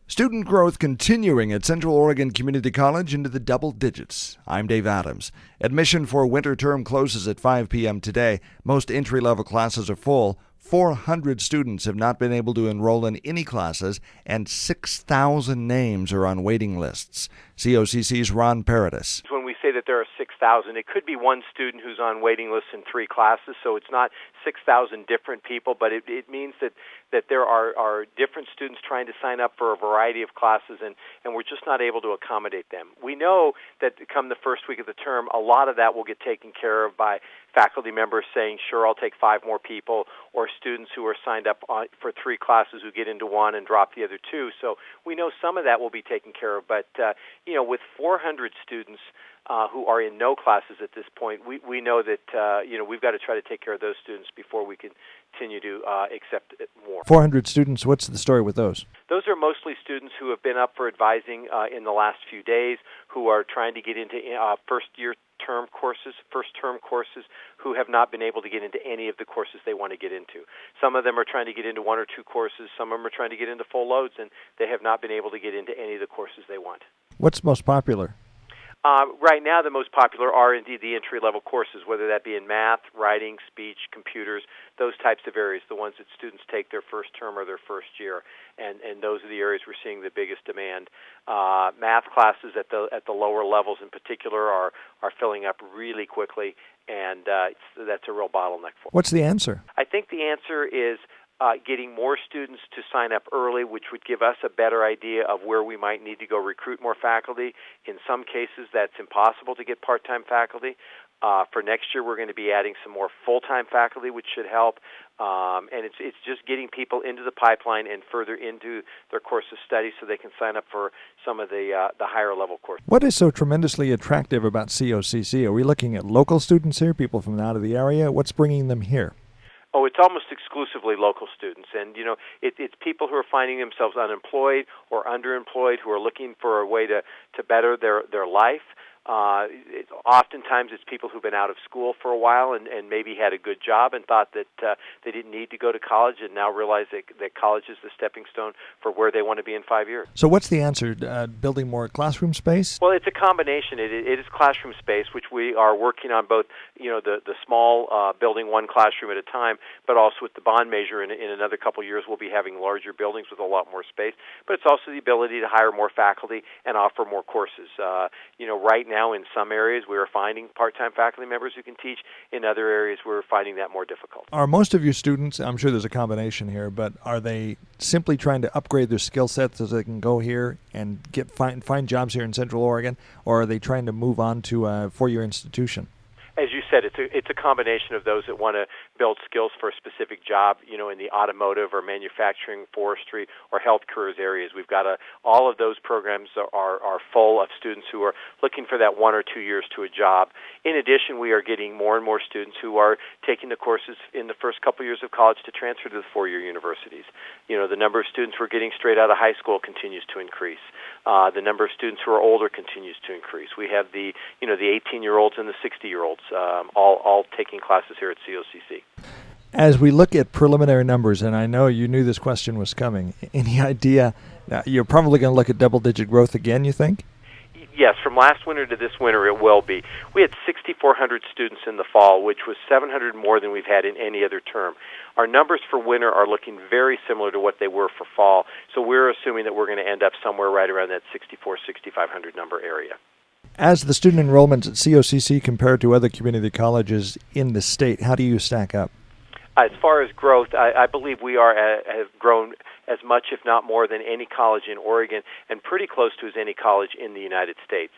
Student growth continuing at Central Oregon Community College into the double digits. I'm Dave Adams. Admission for winter term closes at 5 p.m. today. Most entry-level classes are full. 400 students have not been able to enroll in any classes, and 6,000 names are on waiting lists. COCC's Ron Paradis. When we say that there are 6,000, it could be one student who's on waiting lists in 3 classes, so it's not 6,000 different people, but it means that there are different students trying to sign up for a variety of classes, and we're just not able to accommodate them. We know that come the first week of the term, a lot of that will get taken care of by faculty members saying, sure, I'll take 5 more people, or students who are signed up for 3 classes who get into 1 and drop the other 2. So we know some of that will be taken care of, but with 400 students who are in no classes at this point, we know that we've got to try to take care of those students before we can continue to accept more. 400 students, what's the story with those? Those are mostly students who have been up for advising in the last few days, who are trying to get into first-term courses, who have not been able to get into any of the courses they want to get into. Some of them are trying to get into 1 or 2 courses, some of them are trying to get into full loads, and they have not been able to get into any of the courses they want. What's most popular? Right now, the most popular are indeed the entry-level courses, whether that be in math, writing, speech, computers, those types of areas, the ones that students take their first term or their first year, and those are the areas we're seeing the biggest demand. Math classes at the lower levels in particular are filling up really quickly, and that's a real bottleneck for us. What's the answer? I think the answer is getting more students to sign up early, which would give us a better idea of where we might need to go recruit more faculty. In some cases, that's impossible to get part-time faculty. For next year, we're going to be adding some more full-time faculty, which should help. And it's just getting people into the pipeline and further into their course of study so they can sign up for some of the higher-level courses. What is so tremendously attractive about COCC? Are we looking at local students here, people from out of the area? What's bringing them here? Oh, it's almost exclusively local students, and it's people who are finding themselves unemployed or underemployed, who are looking for a way to better their life. Oftentimes it's people who've been out of school for a while and maybe had a good job and thought that they didn't need to go to college, and now realize that college is the stepping stone for where they want to be in 5 years. So what's the answer? Building more classroom space? Well, it's a combination. It is classroom space, which we are working on both, the small building 1 classroom at a time, but also with the bond measure in another couple years we'll be having larger buildings with a lot more space. But it's also the ability to hire more faculty and offer more courses. Right now in some areas we are finding part-time faculty members who can teach. In other areas we're finding that more difficult. Are most of your students, I'm sure there's a combination here, but are they simply trying to upgrade their skill sets so they can go here and find jobs here in Central Oregon, or are they trying to move on to a 4-year institution? As you said, it's a combination of those that want to build skills for a specific job, in the automotive or manufacturing, forestry, or health careers areas. We've got all of those programs are full of students who are looking for that 1 or 2 years to a job. In addition, we are getting more and more students who are taking the courses in the first couple years of college to transfer to the 4-year universities. The number of students we're getting straight out of high school continues to increase. The number of students who are older continues to increase. We have the 18-year-olds and the 60-year-olds all taking classes here at COCC. As we look at preliminary numbers, and I know you knew this question was coming, any idea, you're probably going to look at double-digit growth again, you think? Yes, from last winter to this winter it will be. We had 6,400 students in the fall, which was 700 more than we've had in any other term. Our numbers for winter are looking very similar to what they were for fall, so we're assuming that we're going to end up somewhere right around that 6,500 number area. As the student enrollments at COCC compared to other community colleges in the state, how do you stack up? As far as growth, I believe we have grown as much, if not more, than any college in Oregon, and pretty close to as any college in the United States,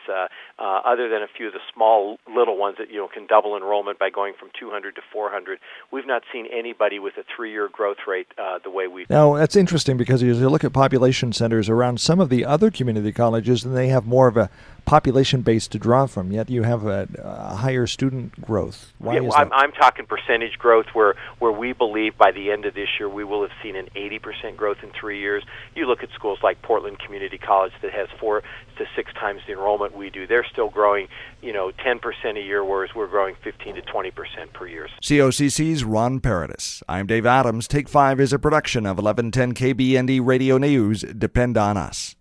other than a few of the small little ones that can double enrollment by going from 200 to 400. We've not seen anybody with a 3-year growth rate the way we've. Now, that's interesting because as you look at population centers around some of the other community colleges, and they have more of a population base to draw from, yet you have a higher student growth. Why is that? I'm talking percentage growth, where we believe by the end of this year we will have seen an 80% growth in 3 years. You look at schools like Portland Community College that has 4 to 6 times the enrollment we do. They're still growing, 10% a year, whereas we're growing 15 to 20% per year. COCC's Ron Paradis. I'm Dave Adams. Take 5 is a production of 1110 KBND Radio News. Depend on us.